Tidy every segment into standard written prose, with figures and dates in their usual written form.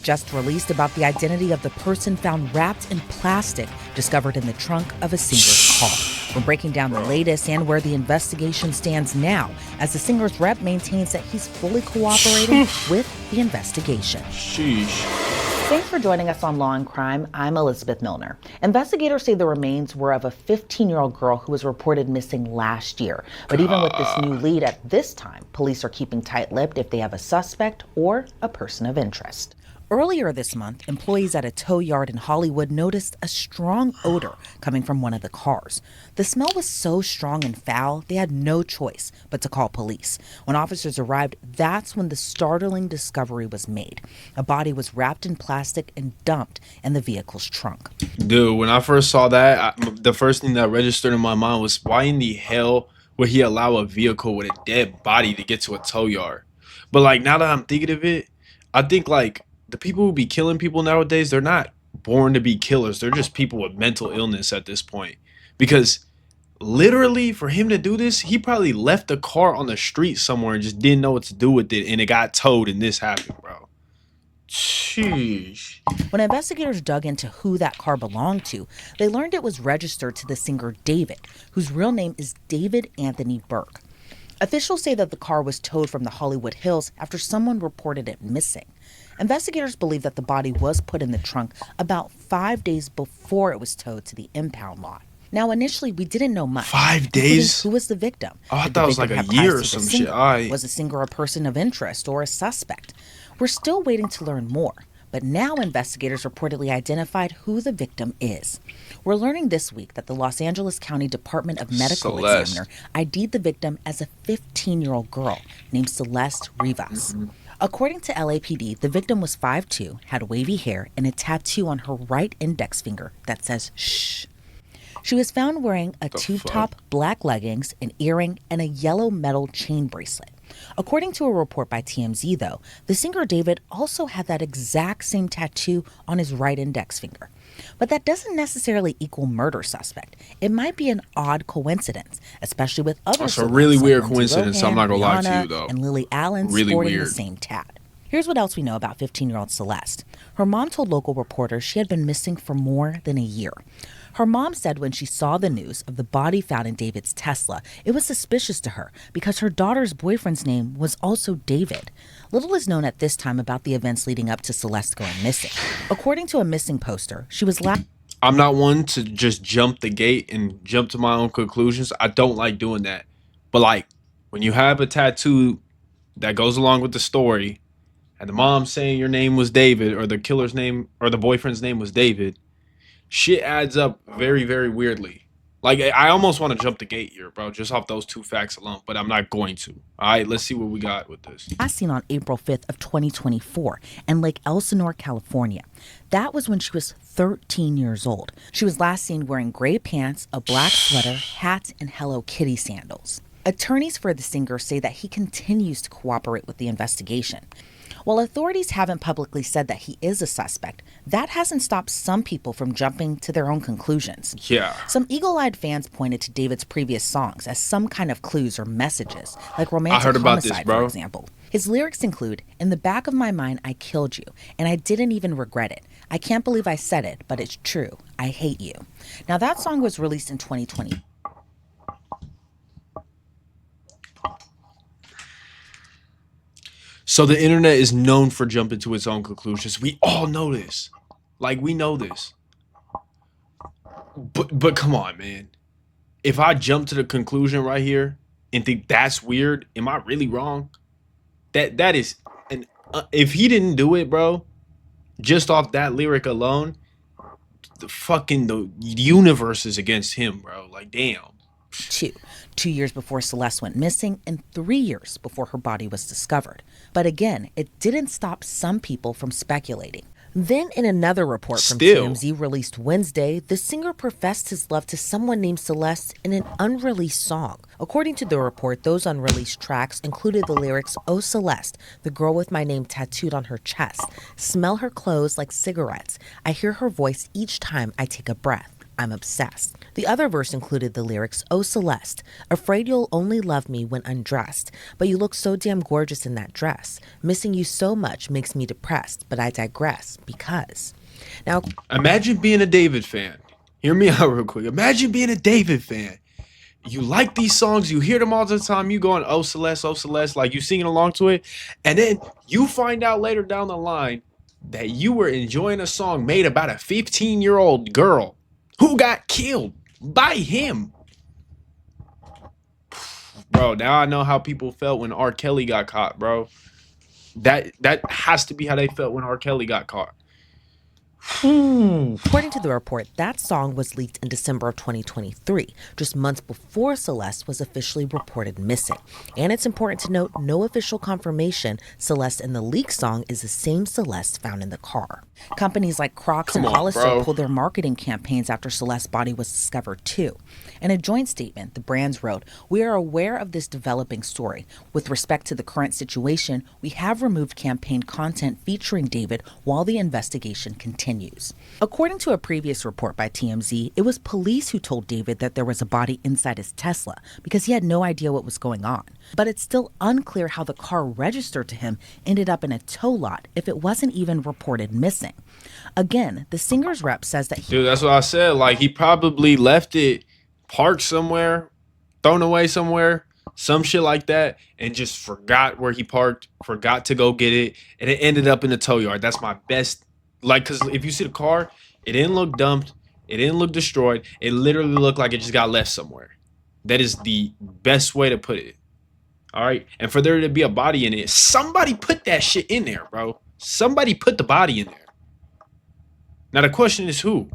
just released about the identity of the person found wrapped in plastic discovered in the trunk of a singer's car. We're breaking down the latest and where the investigation stands now, as the singer's rep maintains that he's fully cooperating with the investigation. Sheesh. Thanks for joining us on Law and Crime. I'm Elizabeth Milner. Investigators say the remains were of a 15-year-old girl who was reported missing last year. But even with this new lead at this time, police are keeping tight-lipped if they have a suspect or a person of interest. Earlier this month, employees at a tow yard in Hollywood noticed a strong odor coming from one of the cars. The smell was so strong and foul, they had no choice but to call police. When officers arrived, that's when the startling discovery was made. A body was wrapped in plastic and dumped in the vehicle's trunk. Dude, when I first saw that, the first thing that registered in my mind was, why in the hell would he allow a vehicle with a dead body to get to a tow yard? But like, now that I'm thinking of it, I think like, the people who be killing people nowadays, they're not born to be killers. They're just people with mental illness at this point. Because literally, for him to do this, he probably left the car on the street somewhere and just didn't know what to do with it. And it got towed and this happened, bro. Sheesh. When investigators dug into who that car belonged to, they learned it was registered to the singer David, whose real name is David Anthony Burke. Officials say that the car was towed from the Hollywood Hills after someone reported it missing. Investigators believe that the body was put in the trunk about 5 days before it was towed to the impound lot. Now, initially, we didn't know much. 5 days? Who was the victim? Oh, I thought it was like a year or some shit. Was the singer a person of interest or a suspect? We're still waiting to learn more. But now investigators reportedly identified who the victim is. We're learning this week that the Los Angeles County Department of Medical Examiner ID'd the victim as a 15-year-old girl named Celeste Rivas. According to LAPD, the victim was 5'2", had wavy hair, and a tattoo on her right index finger that says shh. She was found wearing a tube top, black leggings, an earring, and a yellow metal chain bracelet. According to a report by TMZ, though, the singer David also had that exact same tattoo on his right index finger. But that doesn't necessarily equal murder suspect. It might be an odd coincidence, especially with other It's a really weird coincidence, Lohan, I'm not gonna lie to Rihanna, you, though. And Lily Allen Really sporting weird. the same tat. Here's what else we know about 15-year-old Celeste. Her mom told local reporters she had been missing for more than a year. Her mom said when she saw the news of the body found in David's Tesla, it was suspicious to her because her daughter's boyfriend's name was also David. Little is known at this time about the events leading up to Celeste going missing. According to a missing poster, she was I'm not one to just jump the gate and jump to my own conclusions. I don't like doing that. But like, when you have a tattoo that goes along with the story, and the mom saying your name was David, or the killer's name, or the boyfriend's name was David, shit adds up very, very weirdly. Like, I almost want to jump the gate here, bro, just off those two facts alone, but I'm not going to. All right, let's see what we got with this. last seen on April 5th of 2024 in Lake Elsinore, California. That was when she was 13 years old. She was last seen wearing gray pants, a black sweater, hat, and Hello Kitty sandals. Attorneys for the singer say that he continues to cooperate with the investigation. While authorities haven't publicly said that he is a suspect, that hasn't stopped some people from jumping to their own conclusions. Yeah. Some eagle-eyed fans pointed to David's previous songs as some kind of clues or messages, like Romantic Homicide, for example. His lyrics include, "In the back of my mind, I killed you, and I didn't even regret it. I can't believe I said it, but it's true. I hate you." Now, that song was released in 2020. So the internet is known for jumping to its own conclusions. We all know this. Like, we know this. But come on, man. If I jump to the conclusion right here and think that's weird, am I really wrong? That is, and if he didn't do it, bro, just off that lyric alone, the universe is against him, bro. Like, damn. 2 years before Celeste went missing and 3 years before her body was discovered. But again, it didn't stop some people from speculating. Then in another report from TMZ released Wednesday, the singer professed his love to someone named Celeste in an unreleased song. According to the report, those unreleased tracks included the lyrics, "Oh Celeste, the girl with my name tattooed on her chest. Smell her clothes like cigarettes. I hear her voice each time I take a breath. I'm obsessed. The other verse included the lyrics, "Oh Celeste, afraid you'll only love me when undressed, but you look so damn gorgeous in that dress. Missing you so much makes me depressed, but I digress because." Now, Imagine being a David fan. Hear me out real quick. Imagine being a David fan. You like these songs, you hear them all the time, you going, oh Celeste, like you singing along to it, and then you find out later down the line that you were enjoying a song made about a 15-year-old girl who got killed by him. Bro, now I know how people felt when R. Kelly got caught, bro. That has to be how they felt when R. Kelly got caught. according to the report, that song was leaked in December of 2023, just months before Celeste was officially reported missing. And it's important to note no official confirmation Celeste in the leaked song is the same Celeste found in the car. Companies like Crocs Come and on, Hollister bro. pulled their marketing campaigns after Celeste's body was discovered too. In a joint statement, the brands wrote, "We are aware of this developing story. With respect to the current situation, we have removed campaign content featuring David while the investigation continues." According to a previous report by TMZ, it was police who told David that there was a body inside his Tesla because he had no idea what was going on. But it's still unclear how the car registered to him ended up in a tow lot if it wasn't even reported missing. Again, the singer's rep says that Dude, that's what I said. Like, he probably left it parked somewhere, thrown away somewhere, some shit like that, and just forgot where he parked, forgot to go get it, and it ended up in the tow yard. That's my best. Like, because if you see the car, it didn't look dumped, it didn't look destroyed. It literally looked like it just got left somewhere. That is the best way to put it. All right. And for there to be a body in it, somebody put that shit in there, bro. Somebody put the body in there. Now, the question is who?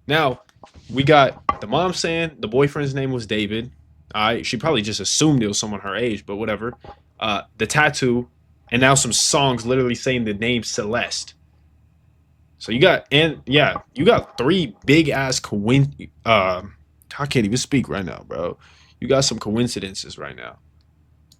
Now, we got the mom saying the boyfriend's name was David. All right. She probably just assumed it was someone her age, but whatever. The tattoo, and now some songs literally saying the name Celeste. So you got, and yeah, you got three big ass I can't even speak right now, bro. You got some coincidences right now.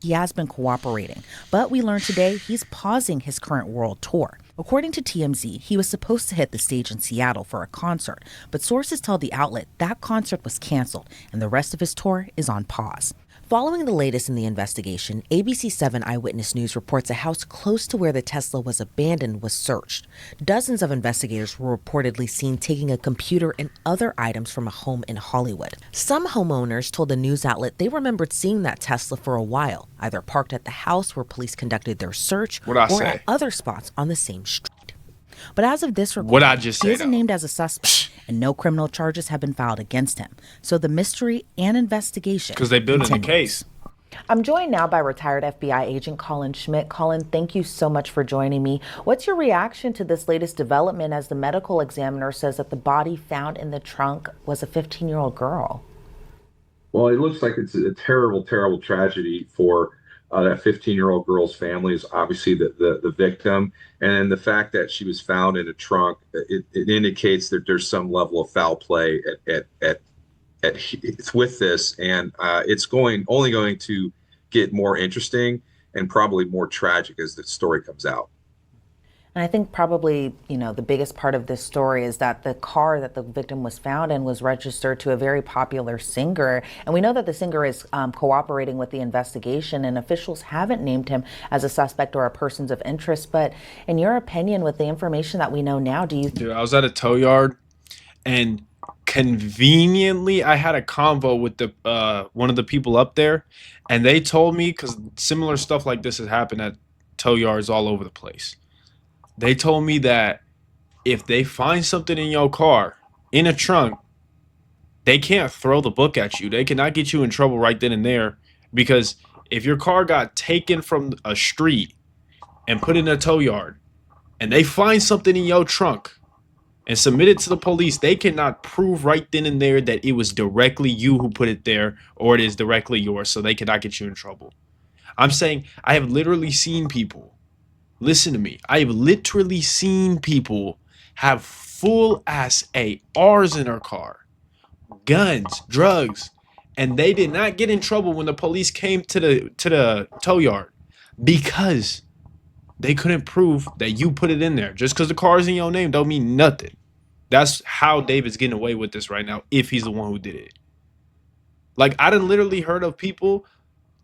he has been cooperating, but we learned today he's pausing his current world tour. According to TMZ, he was supposed to hit the stage in Seattle for a concert, but sources tell the outlet that concert was canceled and the rest of his tour is on pause. Following the latest in the investigation, ABC7 Eyewitness News reports a house close to where the Tesla was abandoned was searched. Dozens of investigators were reportedly seen taking a computer and other items from a home in Hollywood. Some homeowners told the news outlet they remembered seeing that Tesla for a while, either parked at the house where police conducted their search What I or say? at other spots on the same street. But as of this What I recording, just he say, isn't though. named as a suspect, and no criminal charges have been filed against him. So the mystery and investigation Because they built in the continues. case. I'm joined now by retired FBI agent Colin Schmidt. Colin, thank you so much for joining me. What's your reaction to this latest development as the medical examiner says that the body found in the trunk was a 15-year-old girl? Well, it looks like it's a terrible, terrible tragedy for that 15-year-old girl's family is obviously the victim. And then the fact that she was found in a trunk, it indicates that there's some level of foul play it's with this. And it's only going to get more interesting and probably more tragic as the story comes out. And I think probably, the biggest part of this story is that the car that the victim was found in was registered to a very popular singer. And we know that the singer is cooperating with the investigation, and officials haven't named him as a suspect or a person of interest. But in your opinion, with the information that we know now, do you Dude, I was at a tow yard, and conveniently I had a convo with the one of the people up there, and they told me, because similar stuff like this has happened at tow yards all over the place. They told me that if they find something in your car in a trunk, they can't throw the book at you. They cannot get you in trouble right then and there, because if your car got taken from a street and put in a tow yard and they find something in your trunk and submit it to the police, they cannot prove right then and there that it was directly you who put it there or it is directly yours, so they cannot get you in trouble. I'm saying I have literally seen people, listen to me, I have literally seen people have full ass ARs in their car, guns, drugs, and they did not get in trouble when the police came to the tow yard because they couldn't prove that you put it in there. Just because the car is in your name don't mean nothing. That's how David's getting away with this right now, if he's the one who did it. Like, I done literally heard of people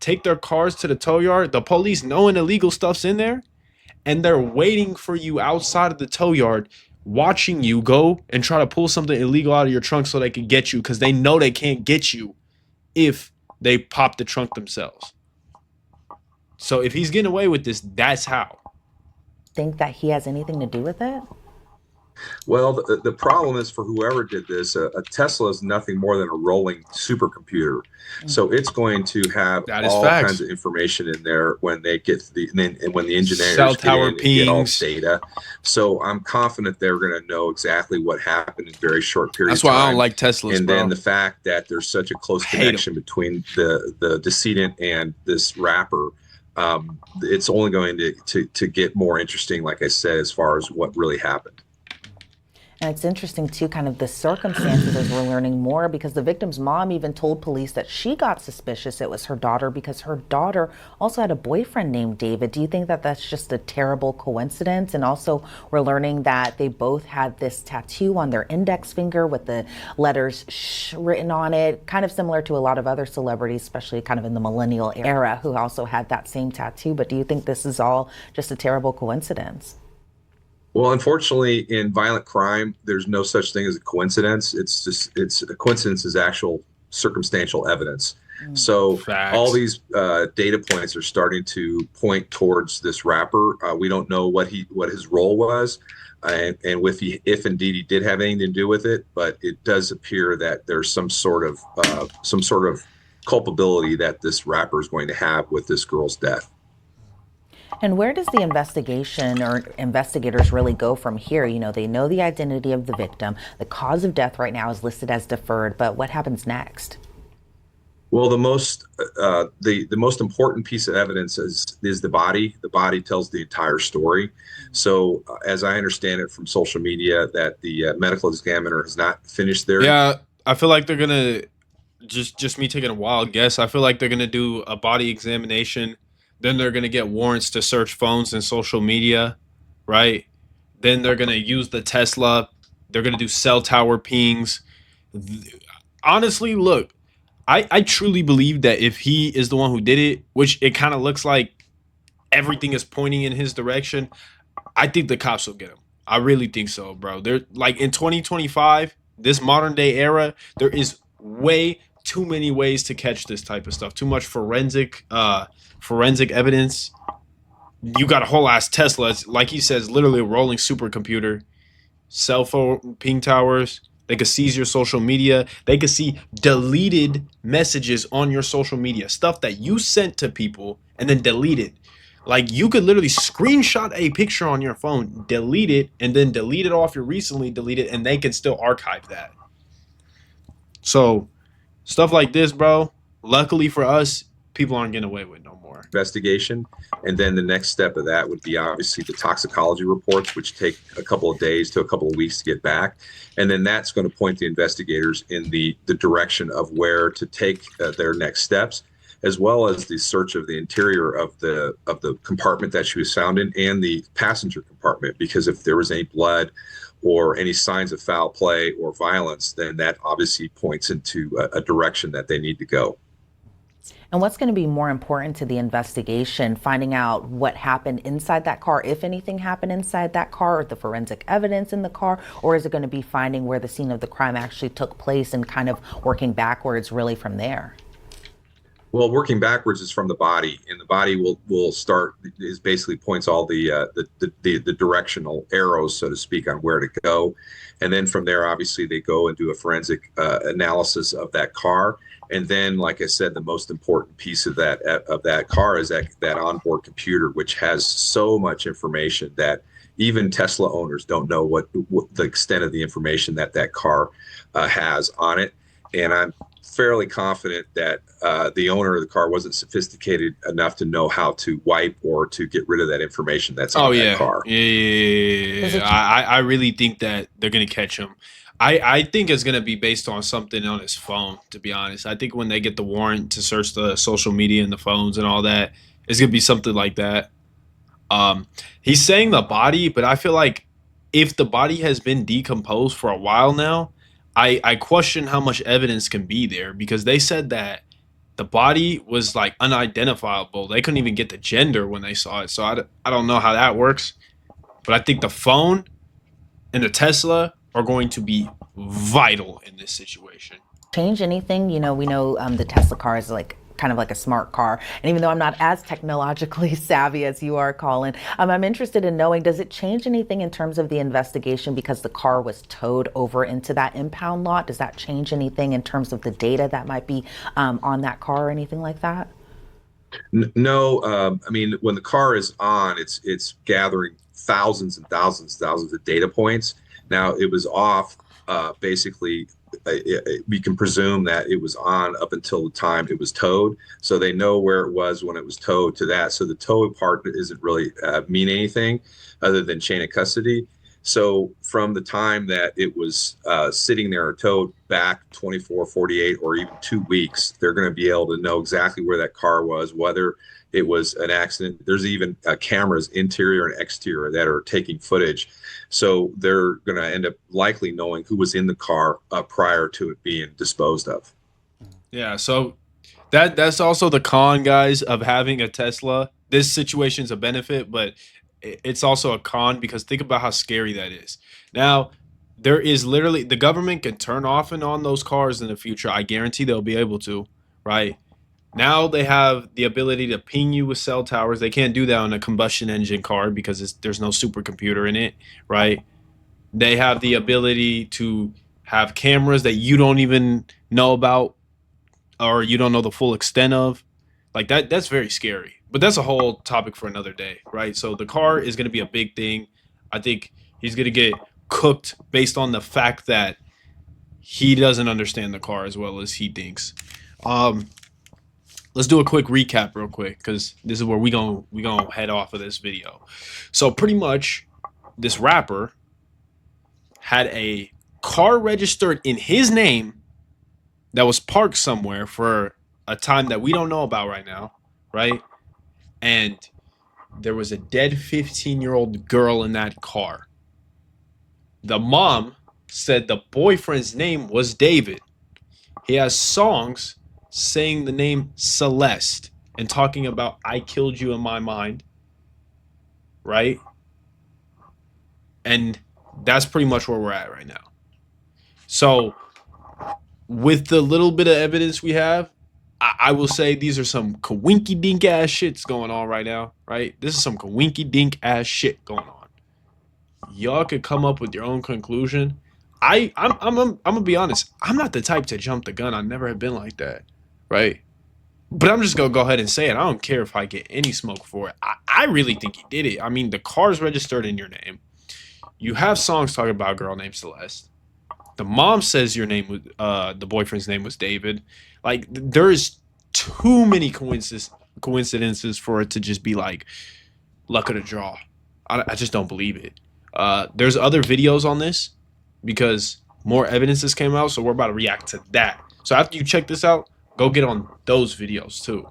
take their cars to the tow yard, the police knowing illegal stuff's in there, and they're waiting for you outside of the tow yard, watching you go and try to pull something illegal out of your trunk so they can get you, because they know they can't get you if they pop the trunk themselves. So if he's getting away with this, that's how. Think that he has anything to do with it? Well, the problem is for whoever did this, a Tesla is nothing more than a rolling supercomputer. So it's going to have That is all facts. kinds of information in there when they get to and when the engineers Cell get tower in and get all the pings. data. So I'm confident they're going to know exactly what happened in a very short period That's of time. why I don't like Teslas, and bro. then the fact that there's such a close I hate 'em. connection between the decedent and this rapper, it's only going to get more interesting, like I said, as far as what really happened. And it's interesting, too, kind of the circumstances as we're learning more, because the victim's mom even told police that she got suspicious it was her daughter because her daughter also had a boyfriend named David. Do you think that that's just a terrible coincidence? And also, we're learning that they both had this tattoo on their index finger with the letters "sh" written on it, kind of similar to a lot of other celebrities, especially kind of in the millennial era, who also had that same tattoo. But do you think this is all just a terrible coincidence? Well, unfortunately, in violent crime, there's no such thing as a coincidence. It's a coincidence is actual circumstantial evidence. So Facts. all these data points are starting to point towards this rapper. We don't know what his role was, and if indeed he did have anything to do with it, but it does appear that there's some sort of culpability that this rapper is going to have with this girl's death. And where does the investigation or investigators really go from here? You know, they know the identity of the victim. The cause of death right now is listed as deferred, but what happens next? Well, the most important piece of evidence is the body. The body tells the entire story. So, as I understand it from social media, that the medical examiner has not finished their. Yeah, I feel like they're gonna just me taking a wild guess. I feel like they're gonna do a body examination. Then they're gonna get warrants to search phones and social media, right? Then they're gonna use the Tesla. They're gonna do cell tower pings. Honestly, look, I truly believe that if he is the one who did it, which it kind of looks like everything is pointing in his direction, I think the cops will get him. I really think so, bro. They're like in 2025, this modern day era, there is way too many ways to catch this type of stuff. Too much forensic evidence. You got a whole ass Tesla. It's, like he says, literally a rolling supercomputer. Cell phone ping towers. They could seize your social media. They could see deleted messages on your social media. Stuff that you sent to people and then delete it. Like, you could literally screenshot a picture on your phone, delete it, and then delete it off your recently deleted, and they can still archive that. So, stuff like this, bro, luckily for us, people aren't getting away with no more. Investigation, and then the next step of that would be obviously the toxicology reports, which take a couple of days to a couple of weeks to get back, and then that's going to point the investigators in the direction of where to take their next steps, as well as the search of the interior of the compartment that she was found in and the passenger compartment, because if there was any blood or any signs of foul play or violence, then that obviously points into a direction that they need to go. And what's going to be more important to the investigation, finding out what happened inside that car, if anything happened inside that car, or the forensic evidence in the car, or is it going to be finding where the scene of the crime actually took place and kind of working backwards really from there? Well, working backwards is from the body, and the body will start is basically points all the directional arrows, so to speak, on where to go, and then from there, obviously, they go and do a forensic analysis of that car, and then, like I said, the most important piece of that car is that onboard computer, which has so much information that even Tesla owners don't know what the extent of the information that car has on it, and I'm fairly confident that the owner of the car wasn't sophisticated enough to know how to wipe or to get rid of that information that's on that car. Yeah. I really think that they're gonna catch him. I think it's gonna be based on something on his phone, to be honest. I think when they get the warrant to search the social media and the phones and all that, it's gonna be something like that. He's saying the body, but I feel like if the body has been decomposed for a while now, I question how much evidence can be there, because they said that the body was like unidentifiable. They couldn't even get the gender when they saw it. So I don't know how that works. But I think the phone and the Tesla are going to be vital in this situation. Change anything? You know, we know the Tesla car is like kind of like a smart car. And even though I'm not as technologically savvy as you are, Colin, I'm interested in knowing, does it change anything in terms of the investigation because the car was towed over into that impound lot? Does that change anything in terms of the data that might be on that car or anything like that? No, I mean, when the car is on, it's gathering thousands and thousands and thousands of data points. Now it was off. Basically, we can presume that it was on up until the time it was towed, so they know where it was when it was towed to that. So the tow part isn't really mean anything other than chain of custody. So from the time that it was sitting there or towed back 24, 48, or even 2 weeks, they're going to be able to know exactly where that car was, whether it was an accident. There's even cameras, interior and exterior, that are taking footage. So they're going to end up likely knowing who was in the car prior to it being disposed of. Yeah, so that's also the con, guys, of having a Tesla. This situation's a benefit, but it's also a con, because think about how scary that is. Now, there is literally, the government can turn off and on those cars in the future. I guarantee they'll be able to, right? Now they have the ability to ping you with cell towers. They can't do that on a combustion engine car because there's no supercomputer in it, right? They have the ability to have cameras that you don't even know about, or you don't know the full extent of. Like that's very scary. But that's a whole topic for another day, right? So the car is going to be a big thing. I think he's going to get cooked based on the fact that he doesn't understand the car as well as he thinks. Um, let's do a quick recap real quick, because this is where we gonna head off of this video. So pretty much, this rapper had a car registered in his name that was parked somewhere for a time that we don't know about right now, right? And there was a dead 15-year-old girl in that car. The mom said the boyfriend's name was David. He has songs saying the name Celeste and talking about "I killed you in my mind," right? And that's pretty much where we're at right now. So, with the little bit of evidence we have, I will say these are some kawinky dink ass shits going on right now, right? This is some kawinky dink ass shit going on. Y'all could come up with your own conclusion. I'm gonna be honest. I'm not the type to jump the gun. I never have been like that, right? But I'm just gonna go ahead and say it. I don't care if I get any smoke for it. I really think he did it. I mean, the car's registered in your name. You have songs talking about a girl named Celeste. The mom says your name was the boyfriend's name was David. Like there's too many coincidences for it to just be like luck of the draw. I just don't believe it. There's other videos on this because more evidences came out, so we're about to react to that. So after you check this out, go get on those videos too.